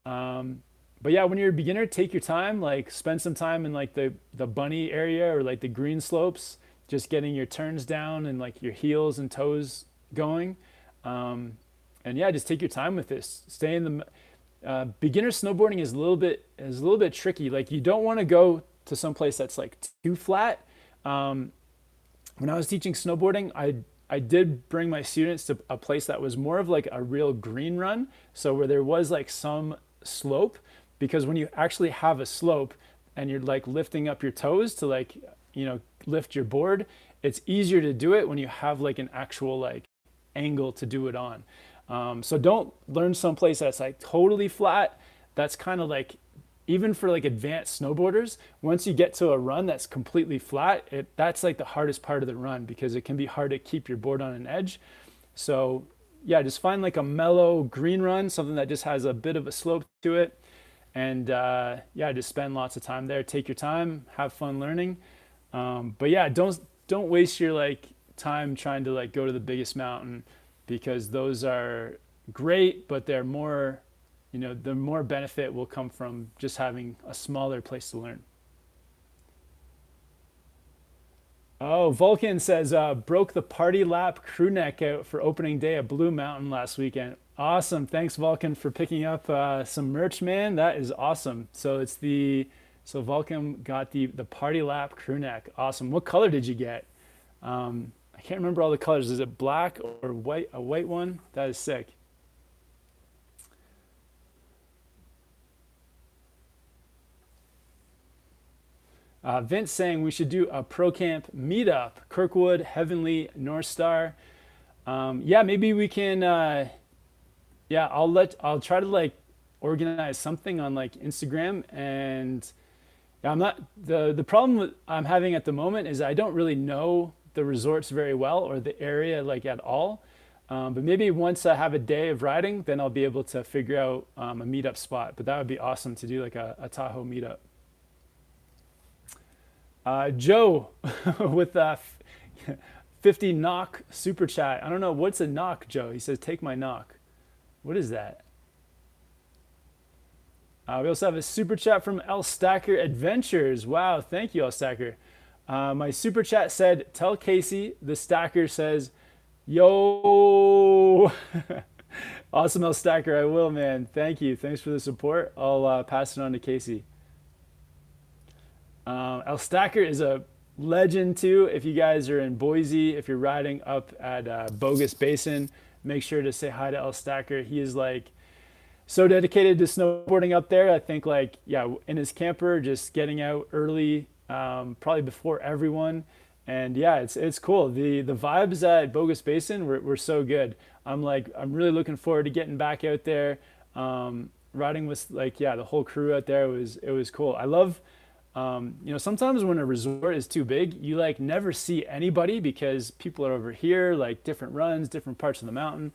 But yeah, when you're a beginner, take your time, like spend some time in like the bunny area or like the green slopes, just getting your turns down and like your heels and toes going. And yeah, just take your time with this. Stay in the beginner snowboarding is a little bit tricky. Like you don't want to go to some place that's like too flat. Um, when I was teaching snowboarding, I did bring my students to a place that was more of like a real green run, so where there was like some slope, because when you actually have a slope and you're like lifting up your toes to like lift your board, it's easier to do it when you have like an actual like angle to do it on. So don't learn someplace that's like totally flat. That's kind of like even for like advanced snowboarders, once you get to a run that's completely flat, that's like the hardest part of the run because it can be hard to keep your board on an edge. So yeah, just find like a mellow green run, something that just has a bit of a slope to it. And yeah, just spend lots of time there. Take your time, have fun learning. But yeah, don't waste your like time trying to like go to the biggest mountain because those are great, but they're more, the more benefit will come from just having a smaller place to learn. Oh, Vulcan says, broke the party lap crew neck out for opening day at Blue Mountain last weekend. Awesome. Thanks, Vulcan, for picking up some merch, man. That is awesome. So Vulcan got the party lap crew neck. Awesome. What color did you get? I can't remember all the colors. Is it black or white? A white one? That is sick. Vince saying we should do a pro camp meetup. Kirkwood, Heavenly, North Star. Yeah, maybe we can. Yeah, I'll try to like organize something on like Instagram. And yeah, I'm not the problem I'm having at the moment is I don't really know the resorts very well or the area like at all. But maybe once I have a day of riding, then I'll be able to figure out a meetup spot. But that would be awesome to do like a Tahoe meetup. Joe with 50 knock super chat. I don't know. What's a knock, Joe? He says, take my knock. What is that? We also have a super chat from El Stacker Adventures. Wow. Thank you, El Stacker. My super chat said, tell Casey the Stacker says, yo. Awesome, El Stacker. I will, man. Thank you. Thanks for the support. I'll pass it on to Casey. El Stacker is a legend too. If you guys are in Boise, if you're riding up at Bogus Basin, make sure to say hi to El Stacker. He is like so dedicated to snowboarding up there. I think like, yeah, in his camper, just getting out early, probably before everyone. And yeah, it's cool. The vibes at Bogus Basin were so good. I'm really looking forward to getting back out there, riding with like, yeah, the whole crew out there. It was cool. I love, sometimes when a resort is too big, you like never see anybody because people are over here, like different runs, different parts of the mountain.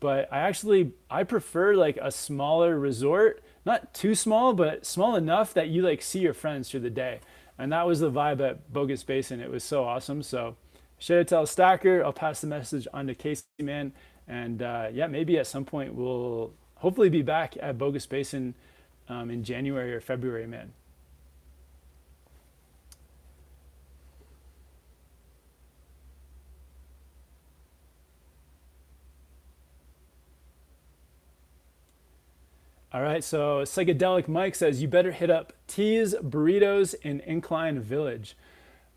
But I prefer like a smaller resort, not too small, but small enough that you like see your friends through the day. And that was the vibe at Bogus Basin. It was so awesome. So shout out to El Stacker. I'll pass the message on to Casey, man. And yeah, maybe at some point we'll hopefully be back at Bogus Basin in January or February, man. All right, so Psychedelic Mike says, you better hit up T's Burritos in Incline Village.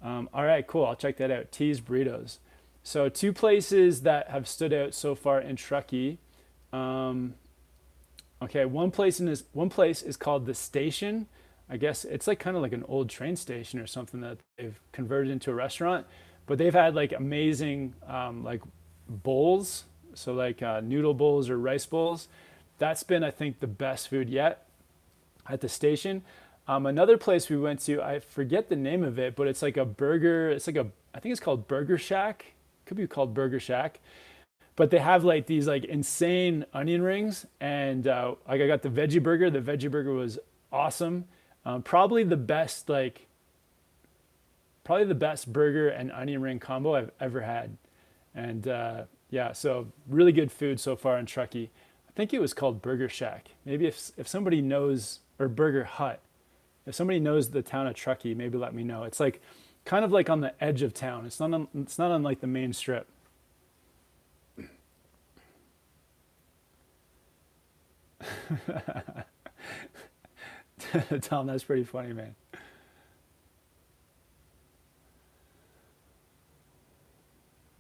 All right, cool. I'll check that out. T's Burritos. So two places that have stood out so far in Truckee. Okay, one place is called The Station. I guess it's like kind of like an old train station or something that they've converted into a restaurant. But they've had like amazing like bowls, so like noodle bowls or rice bowls. That's been, I think, the best food yet at the station. Another place we went to, I forget the name of it, but it's like a burger. I think it's called Burger Shack. Could be called Burger Shack. But they have like these like insane onion rings. And like I got the veggie burger. The veggie burger was awesome. Probably the best burger and onion ring combo I've ever had. And yeah, so really good food so far in Truckee. I think it was called Burger Shack. Maybe if somebody knows, or Burger Hut, if somebody knows the town of Truckee, maybe let me know. It's like kind of like on the edge of town. It's not on like the main strip. Tom, that's pretty funny, man.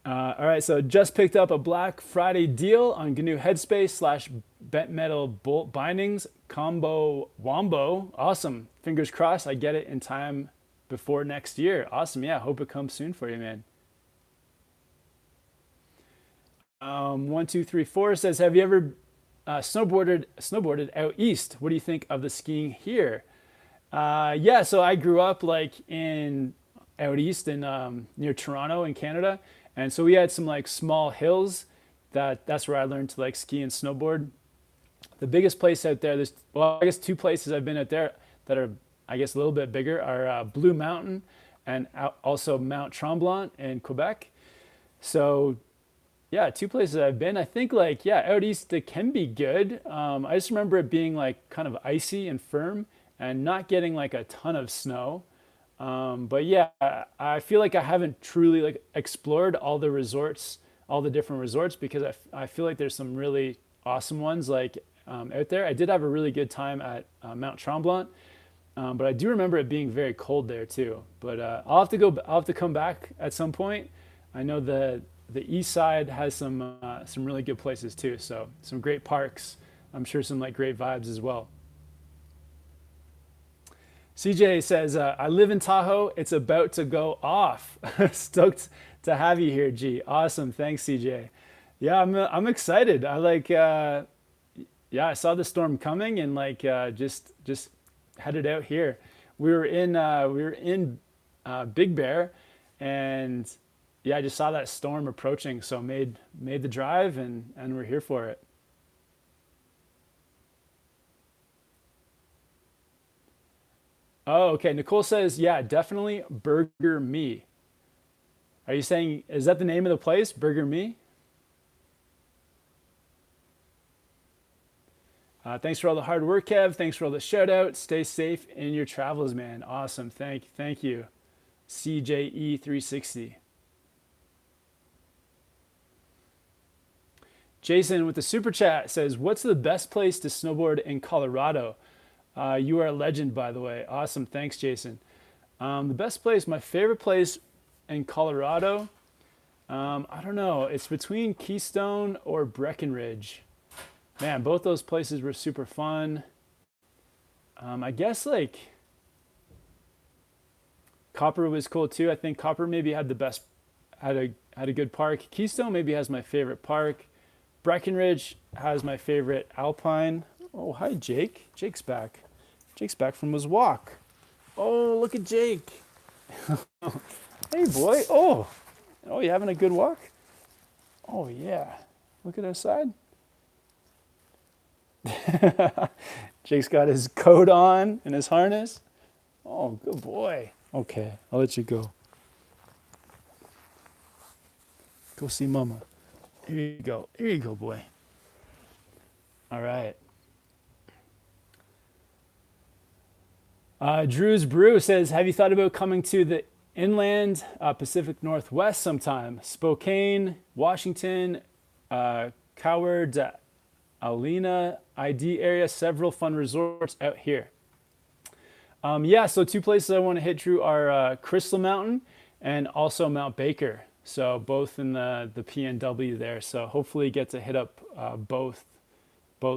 All right, so just picked up a Black Friday deal on GNU Headspace slash bent metal bolt bindings combo wombo. Awesome. Fingers crossed I get it in time before next year. Awesome. Yeah, hope it comes soon for you, man. 1234 says, have you ever snowboarded out east? What do you think of the skiing here? Yeah, so I grew up like in out east in near Toronto in Canada, and so we had some like small hills that's where I learned to like ski and snowboard. The biggest place out there, there's well, I guess two places I've been out there that are I guess a little bit bigger are Blue Mountain and also Mount Tremblant in Quebec. So yeah, two places I've been. I think like yeah, out east it can be good. I just remember it being like kind of icy and firm and not getting like a ton of snow. But yeah, I feel like I haven't truly like explored all the resorts, all the different resorts because I feel like there's some really awesome ones like out there. I did have a really good time at Mount Tremblant, but I do remember it being very cold there too. But I'll have to go. I'll have to come back at some point. I know the east side has some really good places too. So some great parks. I'm sure some like great vibes as well. CJ says, I live in Tahoe. It's about to go off. Stoked to have you here, G. Awesome. Thanks, CJ. Yeah, I'm excited. Yeah, I saw the storm coming and like just headed out here. We were in Big Bear, and yeah, I just saw that storm approaching, so made the drive and we're here for it. Oh, okay. Nicole says, yeah, definitely Burger Me. Are you saying is that the name of the place, Burger Me? Thanks for all the hard work, Kev. Thanks for all the shout outs. Stay safe in your travels, man. Awesome. Thank you. CJE360. Jason with the super chat says, what's the best place to snowboard in Colorado? You are a legend, by the way. Awesome. Thanks, Jason. The best place, my favorite place in Colorado, I don't know. It's between Keystone or Breckenridge. Man, both those places were super fun. I guess like Copper was cool too. I think Copper maybe had the best, had a good park. Keystone maybe has my favorite park. Breckenridge has my favorite Alpine. Oh, hi, Jake. Jake's back. Jake's back from his walk. Oh, look at Jake. Hey, boy. Oh, you having a good walk? Oh, yeah. Look at outside. Jake's got his coat on and his harness. Oh, good boy. Okay, I'll let you go. Go see Mama. Here you go. Here you go, boy. All right. Drew's Brew says, have you thought about coming to the inland Pacific Northwest sometime? Spokane, Washington, Coward, Alena, ID area, several fun resorts out here. Yeah, so two places I want to hit, Drew, are Crystal Mountain and also Mount Baker. So both in the PNW there. So hopefully get to hit up both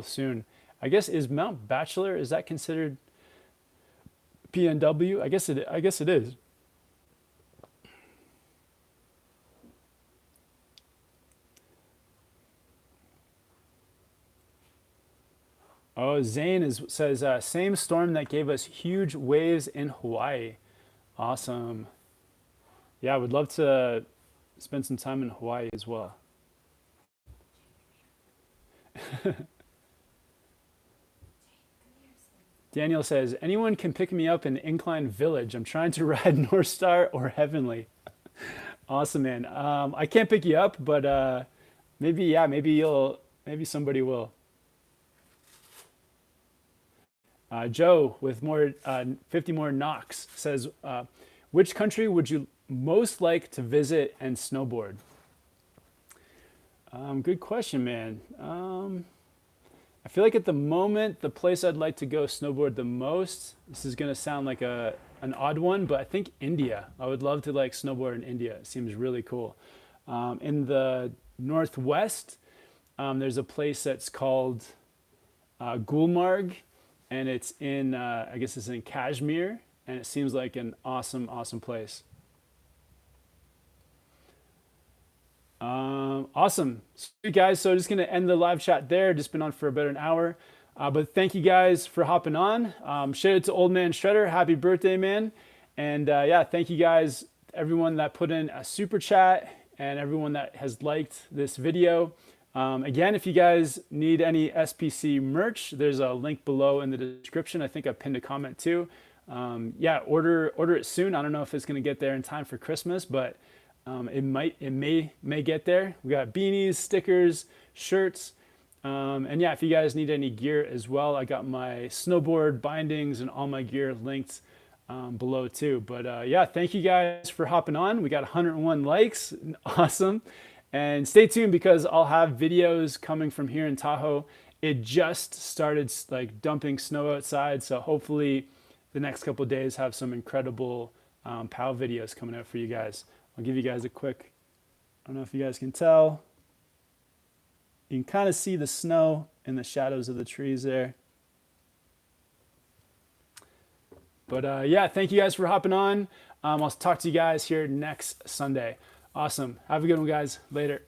soon. I guess is Mount Bachelor, is that considered PNW? I guess it is. Oh, says same storm that gave us huge waves in Hawaii. Awesome. Yeah, I would love to spend some time in Hawaii as well. Daniel says, anyone can pick me up in Incline Village. I'm trying to ride North Star or Heavenly. Awesome, man. I can't pick you up, but maybe, yeah, maybe somebody will. Joe with more 50 more knocks says, which country would you most like to visit and snowboard? Good question, man. I feel like at the moment, the place I'd like to go snowboard the most, this is going to sound like an odd one, but I think India. I would love to like snowboard in India. It seems really cool. In the Northwest, there's a place that's called Gulmarg, and it's in, I guess it's in Kashmir, and it seems like an awesome, awesome place. Awesome. Sweet guys. So just going to end the live chat there. Just been on for about an hour. But thank you guys for hopping on. Shout out to Old Man Shredder. Happy birthday, man. And yeah, thank you guys, everyone that put in a super chat and everyone that has liked this video. Again, if you guys need any SPC merch, there's a link below in the description. I think I pinned a comment too. Yeah, order it soon. I don't know if it's going to get there in time for Christmas, but it may get there. We got beanies, stickers, shirts. And yeah, if you guys need any gear as well, I got my snowboard bindings and all my gear linked below too. But yeah, thank you guys for hopping on. We got 101 likes. Awesome. And stay tuned because I'll have videos coming from here in Tahoe. It just started like dumping snow outside. So hopefully the next couple of days have some incredible POW videos coming out for you guys. I'll give you guys a quick, I don't know if you guys can tell. You can kind of see the snow in the shadows of the trees there. But yeah, thank you guys for hopping on. I'll talk to you guys here next Sunday. Awesome. Have a good one, guys. Later.